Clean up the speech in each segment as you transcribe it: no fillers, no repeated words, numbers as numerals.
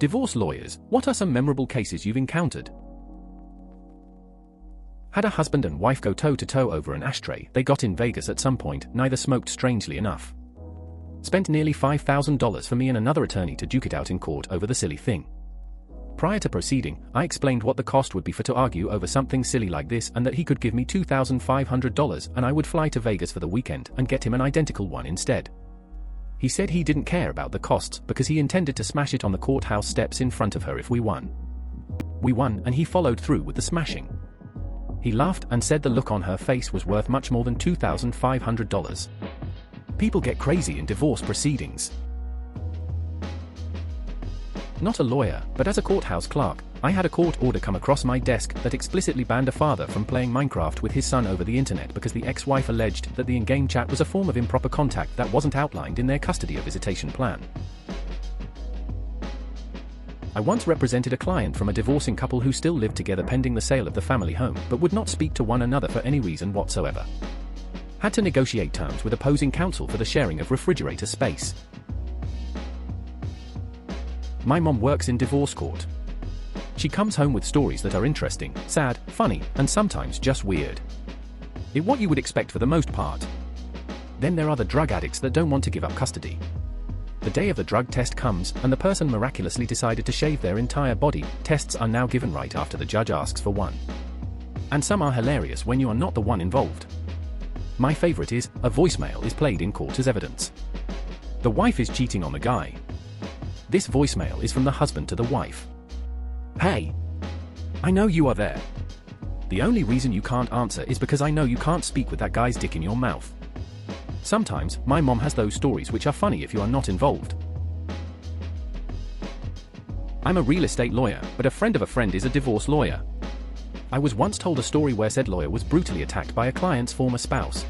Divorce lawyers, what are some memorable cases you've encountered? Had a husband and wife go toe-to-toe over an ashtray they got in Vegas at some point, neither smoked strangely enough. Spent nearly $5,000 for me and another attorney to duke it out in court over the silly thing. Prior to proceeding, I explained what the cost would be to argue over something silly like this and that he could give me $2,500 and I would fly to Vegas for the weekend and get him an identical one instead. He said he didn't care about the costs because he intended to smash it on the courthouse steps in front of her if we won. We won and he followed through with the smashing. He laughed and said the look on her face was worth much more than $2,500. People get crazy in divorce proceedings. Not a lawyer, but as a courthouse clerk, I had a court order come across my desk that explicitly banned a father from playing Minecraft with his son over the internet because the ex-wife alleged that the in-game chat was a form of improper contact that wasn't outlined in their custody or visitation plan. I once represented a client from a divorcing couple who still lived together pending the sale of the family home but would not speak to one another for any reason whatsoever. Had to negotiate terms with opposing counsel for the sharing of refrigerator space. My mom works in divorce court. She comes home with stories that are interesting, sad, funny, and sometimes just weird. It's what you would expect for the most part. Then there are the drug addicts that don't want to give up custody. The day of the drug test comes, and the person miraculously decided to shave their entire body. Tests are now given right after the judge asks for one. And some are hilarious when you are not the one involved. My favorite is, a voicemail is played in court as evidence. The wife is cheating on the guy. This voicemail is from the husband to the wife. Hey! I know you are there. The only reason you can't answer is because I know you can't speak with that guy's dick in your mouth. Sometimes, my mom has those stories which are funny if you are not involved. I'm a real estate lawyer, but a friend of a friend is a divorce lawyer. I was once told a story where said lawyer was brutally attacked by a client's former spouse.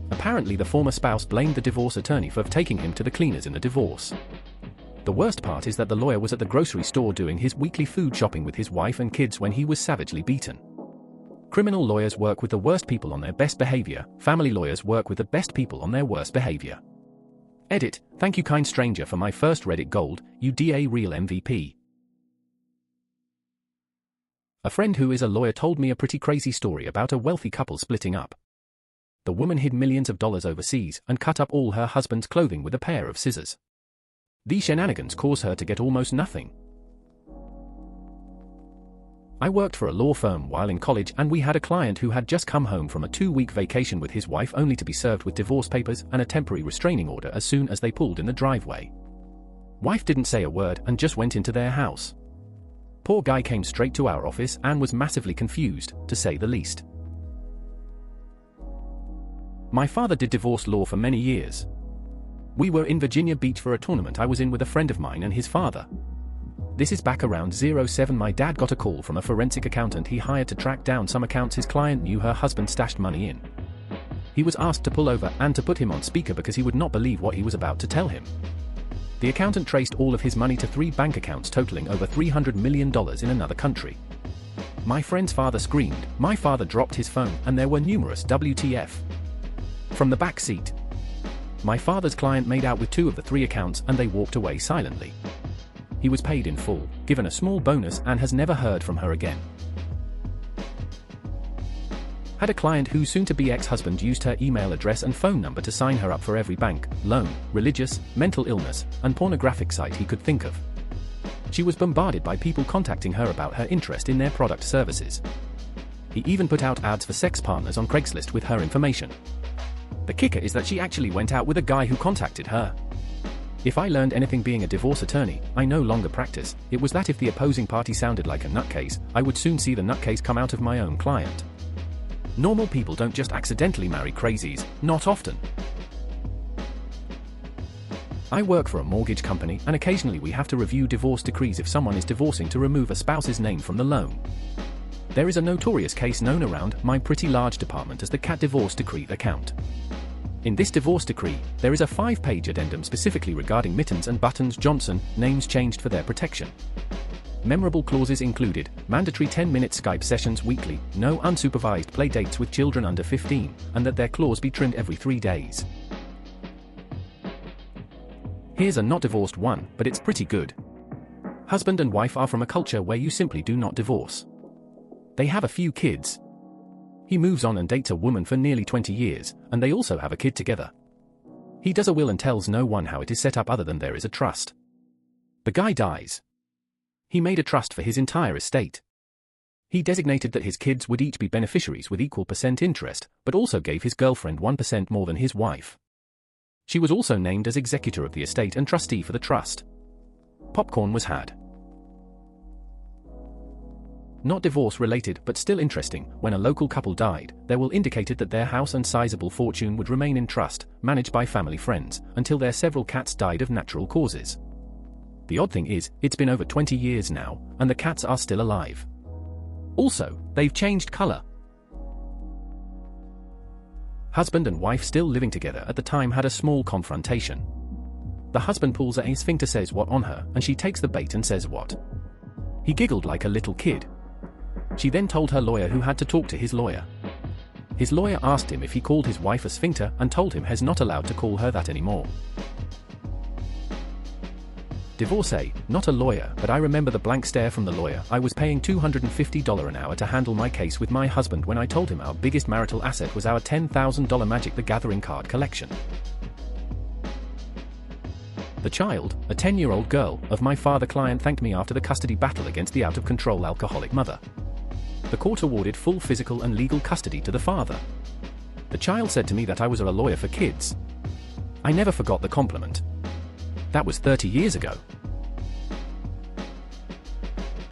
Apparently the former spouse blamed the divorce attorney for taking him to the cleaners in the divorce. The worst part is that the lawyer was at the grocery store doing his weekly food shopping with his wife and kids when he was savagely beaten. Criminal lawyers work with the worst people on their best behavior, family lawyers work with the best people on their worst behavior. Edit, thank you kind stranger for my first Reddit gold, you DA real MVP. A friend who is a lawyer told me a pretty crazy story about a wealthy couple splitting up. The woman hid millions of dollars overseas and cut up all her husband's clothing with a pair of scissors. These shenanigans caused her to get almost nothing. I worked for a law firm while in college and we had a client who had just come home from a 2-week vacation with his wife only to be served with divorce papers and a temporary restraining order as soon as they pulled in the driveway. Wife didn't say a word and just went into their house. Poor guy came straight to our office and was massively confused, to say the least. My father did divorce law for many years. We were in Virginia Beach for a tournament I was in with a friend of mine and his father. This is back around 07. My dad got a call from a forensic accountant he hired to track down some accounts his client knew her husband stashed money in. He was asked to pull over and to put him on speaker because he would not believe what he was about to tell him. The accountant traced all of his money to 3 bank accounts totaling over $300 million in another country. My friend's father screamed, my father dropped his phone and there were numerous WTF. From the back seat. My father's client made out with 2 of the 3 accounts and they walked away silently. He was paid in full, given a small bonus and has never heard from her again. Had a client whose soon-to-be ex-husband used her email address and phone number to sign her up for every bank, loan, religious, mental illness, and pornographic site he could think of. She was bombarded by people contacting her about her interest in their product services. He even put out ads for sex partners on Craigslist with her information. The kicker is that she actually went out with a guy who contacted her. If I learned anything being a divorce attorney, I no longer practice, it was that if the opposing party sounded like a nutcase, I would soon see the nutcase come out of my own client. Normal people don't just accidentally marry crazies, not often. I work for a mortgage company and occasionally we have to review divorce decrees if someone is divorcing to remove a spouse's name from the loan. There is a notorious case known around my pretty large department as the Cat Divorce Decree account. In this divorce decree, there is a 5-page addendum specifically regarding Mittens and Buttons Johnson, names changed for their protection. Memorable clauses included, mandatory 10-minute Skype sessions weekly, no unsupervised play dates with children under 15, and that their claws be trimmed every 3 days. Here's a not divorced one, but it's pretty good. Husband and wife are from a culture where you simply do not divorce. They have a few kids. He moves on and dates a woman for nearly 20 years, and they also have a kid together. He does a will and tells no one how it is set up other than there is a trust. The guy dies. He made a trust for his entire estate. He designated that his kids would each be beneficiaries with equal % interest, but also gave his girlfriend 1% more than his wife. She was also named as executor of the estate and trustee for the trust. Popcorn was had. Not divorce related but still interesting, when a local couple died, their will indicated that their house and sizable fortune would remain in trust, managed by family friends, until their several cats died of natural causes. The odd thing is, it's been over 20 years now, and the cats are still alive. Also, they've changed color. Husband and wife still living together at the time had a small confrontation. The husband pulls a sphincter, says what on her, and she takes the bait and says what. He giggled like a little kid. She then told her lawyer, who had to talk to his lawyer. His lawyer asked him if he called his wife a sphincter and told him he's not allowed to call her that anymore. Divorcee, not a lawyer, but I remember the blank stare from the lawyer. I was paying $250 an hour to handle my case with my husband when I told him our biggest marital asset was our $10,000 Magic the Gathering card collection. The child, a 10-year-old girl, of my father client thanked me after the custody battle against the out-of-control alcoholic mother. The court awarded full physical and legal custody to the father. The child said to me that I was a lawyer for kids. I never forgot the compliment. That was 30 years ago.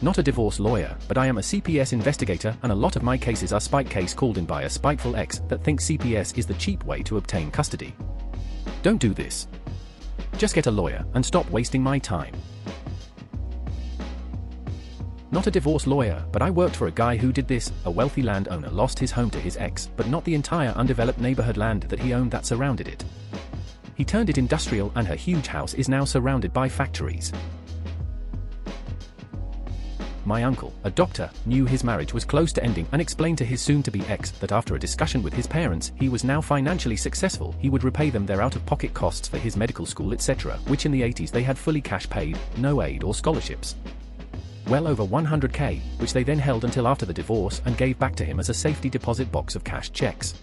Not a divorce lawyer, but I am a CPS investigator, and a lot of my cases are spite case called in by a spiteful ex that thinks CPS is the cheap way to obtain custody. Don't do this. Just get a lawyer and stop wasting my time. Not a divorce lawyer, but I worked for a guy who did this. A wealthy landowner lost his home to his ex, but not the entire undeveloped neighborhood land that he owned that surrounded it. He turned it industrial, and her huge house is now surrounded by factories. My uncle, a doctor, knew his marriage was close to ending and explained to his soon-to-be ex that after a discussion with his parents, he was now financially successful. He would repay them their out-of-pocket costs for his medical school, etc., which in the 80s they had fully cash paid, no aid or scholarships. Well over $100K, which they then held until after the divorce and gave back to him as a safety deposit box of cash checks.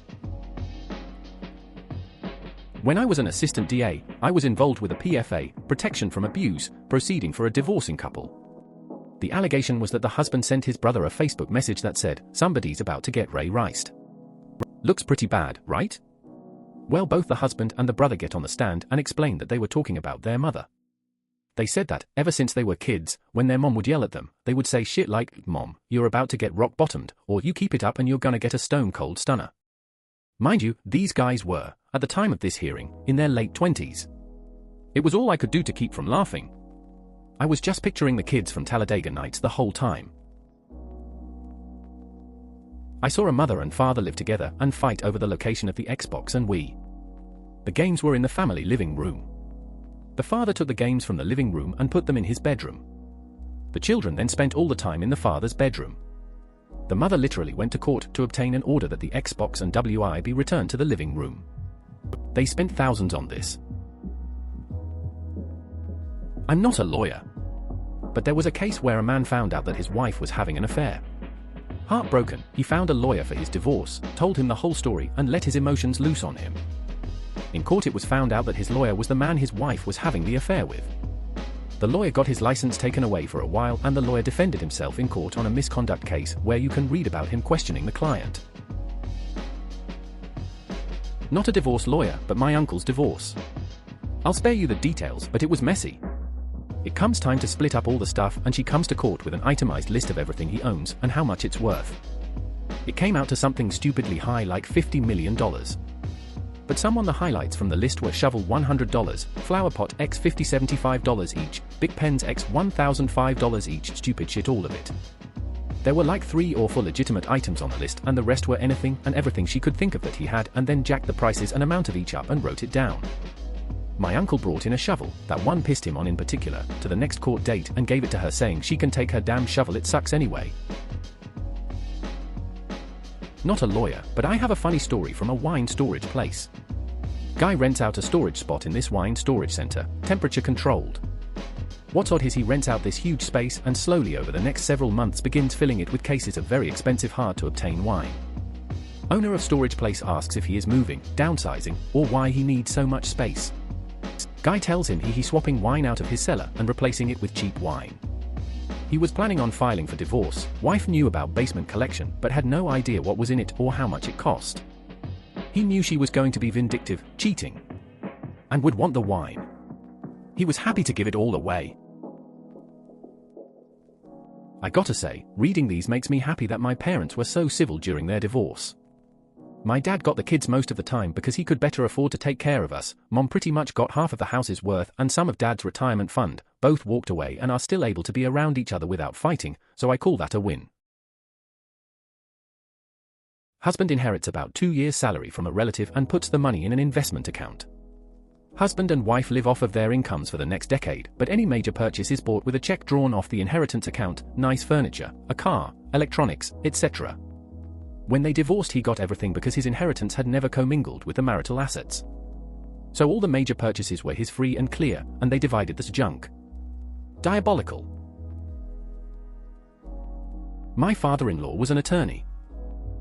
When I was an assistant DA, I was involved with a PFA, protection from abuse, proceeding for a divorcing couple. The allegation was that the husband sent his brother a Facebook message that said, "Somebody's about to get Ray-riced." Looks pretty bad, right? Well, both the husband and the brother get on the stand and explain that they were talking about their mother. They said that, ever since they were kids, when their mom would yell at them, they would say shit like, "Mom, you're about to get rock-bottomed," or "You keep it up and you're gonna get a stone-cold stunner." Mind you, these guys were, at the time of this hearing, in their late 20s. It was all I could do to keep from laughing. I was just picturing the kids from Talladega Nights the whole time. I saw a mother and father live together and fight over the location of the Xbox and Wii. The games were in the family living room. The father took the games from the living room and put them in his bedroom. The children then spent all the time in the father's bedroom. The mother literally went to court to obtain an order that the Xbox and Wii be returned to the living room. They spent thousands on this. I'm not a lawyer. But there was a case where a man found out that his wife was having an affair. Heartbroken, he found a lawyer for his divorce, told him the whole story, and let his emotions loose on him. In court it was found out that his lawyer was the man his wife was having the affair with. The lawyer got his license taken away for a while, and the lawyer defended himself in court on a misconduct case where you can read about him questioning the client. Not a divorce lawyer, but my uncle's divorce. I'll spare you the details, but it was messy. It comes time to split up all the stuff, and she comes to court with an itemized list of everything he owns and how much it's worth. It came out to something stupidly high like $50 million. But some on the highlights from the list were shovel $100, flower pot X $50 $75 each, big pens X $1,005 each, stupid shit, all of it. There were like 3 or 4 legitimate items on the list, and the rest were anything and everything she could think of that he had, and then jacked the prices and amount of each up and wrote it down. My uncle brought in a shovel, that one pissed him on in particular, to the next court date and gave it to her saying she can take her damn shovel, it sucks anyway. Not a lawyer, but I have a funny story from a wine storage place. Guy rents out a storage spot in this wine storage center, temperature controlled. What's odd is he rents out this huge space and slowly over the next several months begins filling it with cases of very expensive hard-to-obtain wine. Owner of storage place asks if he is moving, downsizing, or why he needs so much space. Guy tells him he's swapping wine out of his cellar and replacing it with cheap wine. He was planning on filing for divorce. Wife knew about basement collection but had no idea what was in it or how much it cost. He knew she was going to be vindictive, cheating, and would want the wine. He was happy to give it all away. I gotta say, reading these makes me happy that my parents were so civil during their divorce. My dad got the kids most of the time because he could better afford to take care of us. Mom pretty much got half of the house's worth and some of Dad's retirement fund. Both walked away and are still able to be around each other without fighting, so I call that a win. Husband inherits about 2 years' salary from a relative and puts the money in an investment account. Husband and wife live off of their incomes for the next decade, but any major purchase is bought with a check drawn off the inheritance account, nice furniture, a car, electronics, etc. When they divorced, he got everything because his inheritance had never commingled with the marital assets. So all the major purchases were his free and clear, and they divided this junk. Diabolical. My father-in-law was an attorney.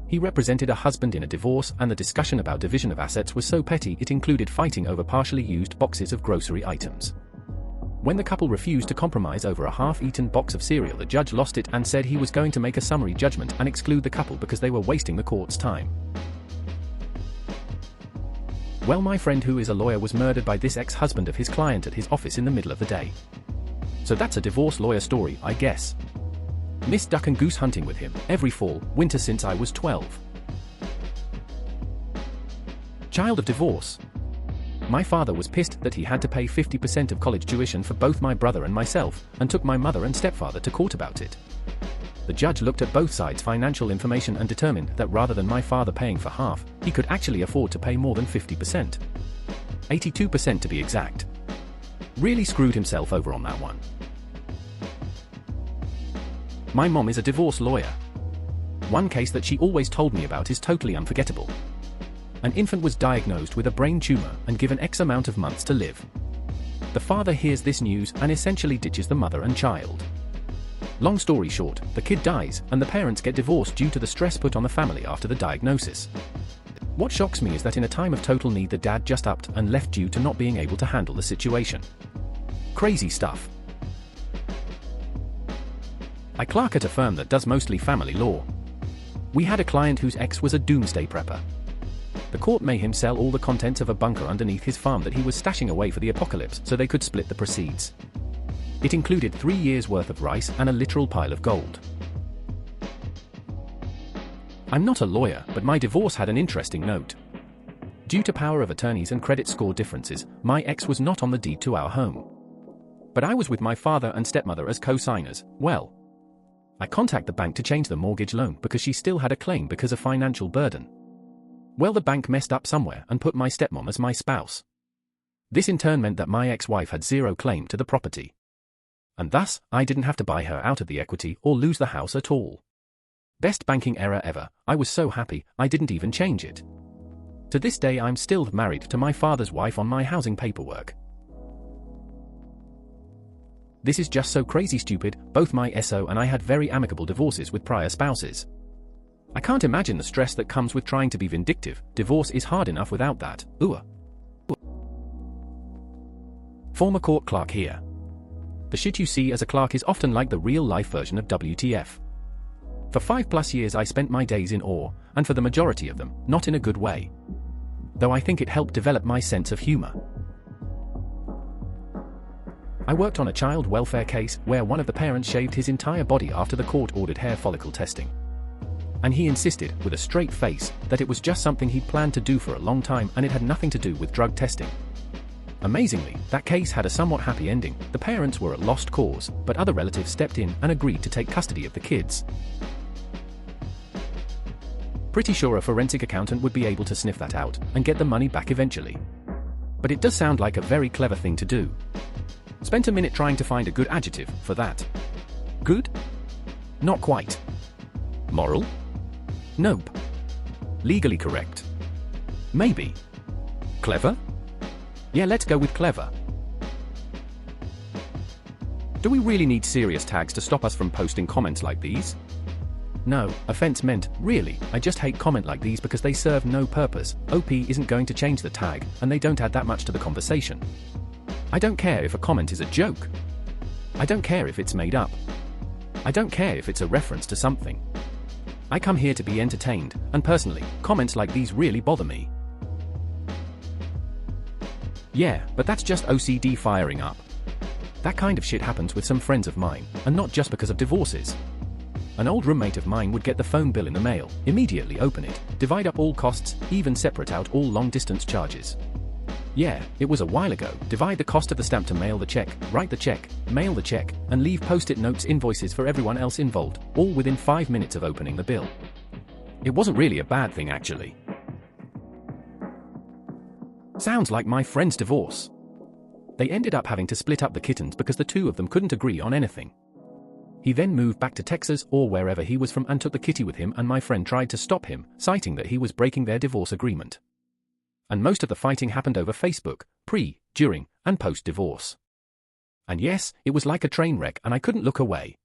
He represented a husband in a divorce, and the discussion about division of assets was so petty it included fighting over partially used boxes of grocery items. When the couple refused to compromise over a half-eaten box of cereal, the judge lost it and said he was going to make a summary judgment and exclude the couple because they were wasting the court's time. Well, my friend who is a lawyer was murdered by this ex-husband of his client at his office in the middle of the day. So that's a divorce lawyer story, I guess. Missed duck and goose hunting with him every fall, winter since I was 12. Child of divorce. My father was pissed that he had to pay 50% of college tuition for both my brother and myself, and took my mother and stepfather to court about it. The judge looked at both sides' financial information and determined that rather than my father paying for half, he could actually afford to pay more than 50%. 82% to be exact. Really screwed himself over on that one. My mom is a divorce lawyer. One case that she always told me about is totally unforgettable. An infant was diagnosed with a brain tumor and given X amount of months to live. The father hears this news and essentially ditches the mother and child. Long story short, the kid dies and the parents get divorced due to the stress put on the family after the diagnosis. What shocks me is that in a time of total need the dad just upped and left due to not being able to handle the situation. Crazy stuff. I clerk at a firm that does mostly family law. We had a client whose ex was a doomsday prepper. The court made him sell all the contents of a bunker underneath his farm that he was stashing away for the apocalypse so they could split the proceeds. It included 3 years' worth of rice and a literal pile of gold. I'm not a lawyer, but my divorce had an interesting note. Due to power of attorneys and credit score differences, my ex was not on the deed to our home. But I was with my father and stepmother as co-signers. Well, I contacted the bank to change the mortgage loan because she still had a claim because of financial burden. Well, the bank messed up somewhere and put my stepmom as my spouse. This in turn meant that my ex-wife had zero claim to the property. And thus, I didn't have to buy her out of the equity or lose the house at all. Best banking error ever. I was so happy, I didn't even change it. To this day I'm still married to my father's wife on my housing paperwork. This is just so crazy stupid. Both my SO and I had very amicable divorces with prior spouses. I can't imagine the stress that comes with trying to be vindictive. Divorce is hard enough without that. Former court clerk here. The shit you see as a clerk is often like the real-life version of WTF. For 5+ years I spent my days in awe, and for the majority of them, not in a good way. Though I think it helped develop my sense of humor. I worked on a child welfare case where one of the parents shaved his entire body after the court ordered hair follicle testing. And he insisted, with a straight face, that it was just something he'd planned to do for a long time and it had nothing to do with drug testing. Amazingly, that case had a somewhat happy ending. The parents were a lost cause, but other relatives stepped in and agreed to take custody of the kids. Pretty sure a forensic accountant would be able to sniff that out and get the money back eventually. But it does sound like a very clever thing to do. Spent a minute trying to find a good adjective for that. Good? Not quite. Moral? Nope. Legally correct? Maybe. Clever? Yeah, let's go with clever. Do we really need serious tags to stop us from posting comments like these? No, offense meant, really, I just hate comment like these because they serve no purpose. OP isn't going to change the tag, and they don't add that much to the conversation. I don't care if a comment is a joke. I don't care if it's made up. I don't care if it's a reference to something. I come here to be entertained, and personally, comments like these really bother me. Yeah, but that's just OCD firing up. That kind of shit happens with some friends of mine, and not just because of divorces. An old roommate of mine would get the phone bill in the mail, immediately open it, divide up all costs, even separate out all long-distance charges. Yeah, it was a while ago. Divide the cost of the stamp to mail the check, write the check, mail the check, and leave post-it notes invoices for everyone else involved, all within 5 minutes of opening the bill. It wasn't really a bad thing actually. Sounds like my friend's divorce. They ended up having to split up the kittens because the two of them couldn't agree on anything. He then moved back to Texas or wherever he was from and took the kitty with him, and my friend tried to stop him, citing that he was breaking their divorce agreement. And most of the fighting happened over Facebook, pre, during, and post-divorce. And yes, it was like a train wreck and I couldn't look away.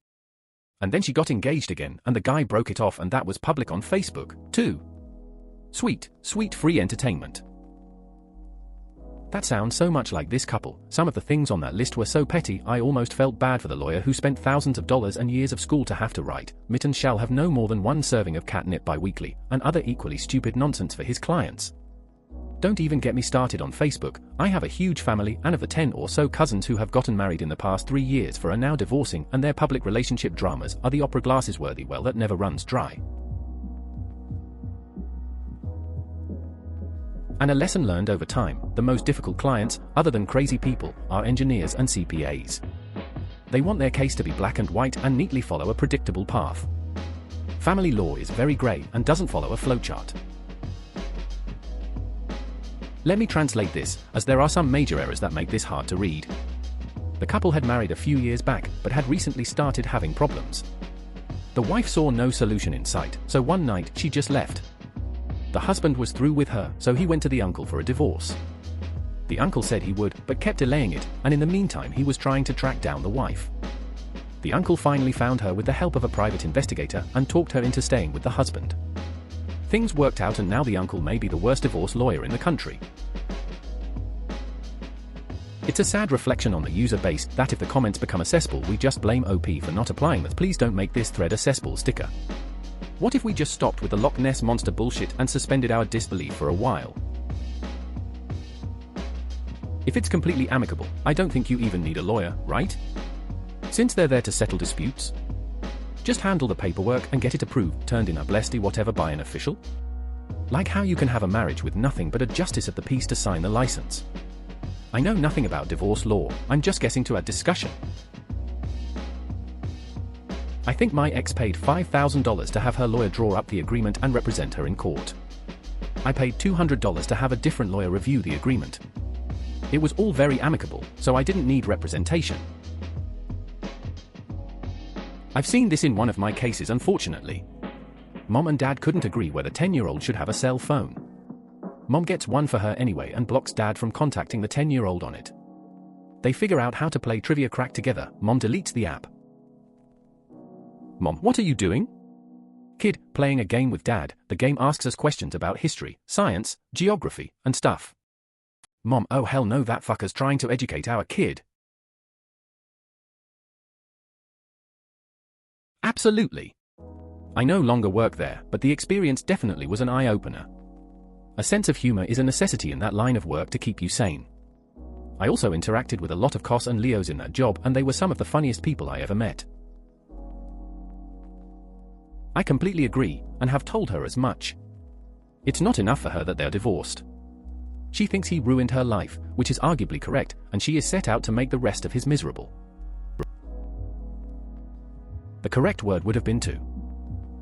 And then she got engaged again and the guy broke it off, and that was public on Facebook, too. Sweet, sweet free entertainment. That sounds so much like this couple. Some of the things on that list were so petty I almost felt bad for the lawyer who spent thousands of dollars and years of school to have to write, "Mittens shall have no more than one serving of catnip bi-weekly," and other equally stupid nonsense for his clients. Don't even get me started on Facebook. I have a huge family, and of the 10 or so cousins who have gotten married in the past 3 years for are now divorcing, and their public relationship dramas are the opera glasses worthy well that never runs dry. And a lesson learned over time, the most difficult clients, other than crazy people, are engineers and CPAs. They want their case to be black and white and neatly follow a predictable path. Family law is very grey and doesn't follow a flowchart. Let me translate this, as there are some major errors that make this hard to read. The couple had married a few years back, but had recently started having problems. The wife saw no solution in sight, so one night she just left. The husband was through with her, so he went to the uncle for a divorce. The uncle said he would, but kept delaying it, and in the meantime he was trying to track down the wife. The uncle finally found her with the help of a private investigator and talked her into staying with the husband. Things worked out, and now the uncle may be the worst divorce lawyer in the country. It's a sad reflection on the user base that if the comments become a cesspool, we just blame OP for not applying this. Please don't make this thread a cesspool sticker. What if we just stopped with the Loch Ness Monster bullshit and suspended our disbelief for a while? If it's completely amicable, I don't think you even need a lawyer, right? Since they're there to settle disputes. Just handle the paperwork and get it approved, turned in a blessedy whatever by an official? Like how you can have a marriage with nothing but a justice of the peace to sign the license. I know nothing about divorce law, I'm just guessing to add discussion. I think my ex paid $5,000 to have her lawyer draw up the agreement and represent her in court. I paid $200 to have a different lawyer review the agreement. It was all very amicable, so I didn't need representation. I've seen this in one of my cases, unfortunately. Mom and Dad couldn't agree whether 10-year-old should have a cell phone. Mom gets one for her anyway and blocks Dad from contacting the 10-year-old on it. They figure out how to play trivia crack together. Mom deletes the app. Mom, what are you doing? Kid, playing a game with Dad. The game asks us questions about history, science, geography, and stuff. Mom, oh hell no, that fucker's trying to educate our kid. Absolutely. I no longer work there, but the experience definitely was an eye-opener. A sense of humor is a necessity in that line of work to keep you sane. I also interacted with a lot of Cos and Leos in that job, and they were some of the funniest people I ever met. I completely agree, and have told her as much. It's not enough for her that they're divorced. She thinks he ruined her life, which is arguably correct, and she is set out to make the rest of his miserable. The correct word would have been to.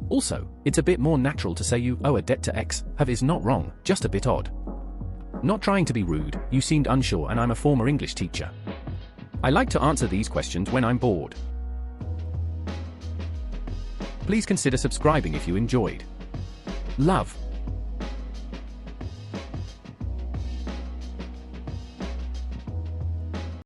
Also, it's a bit more natural to say you owe a debt to X, have is not wrong, just a bit odd. Not trying to be rude, you seemed unsure and I'm a former English teacher. I like to answer these questions when I'm bored. Please consider subscribing if you enjoyed. Love.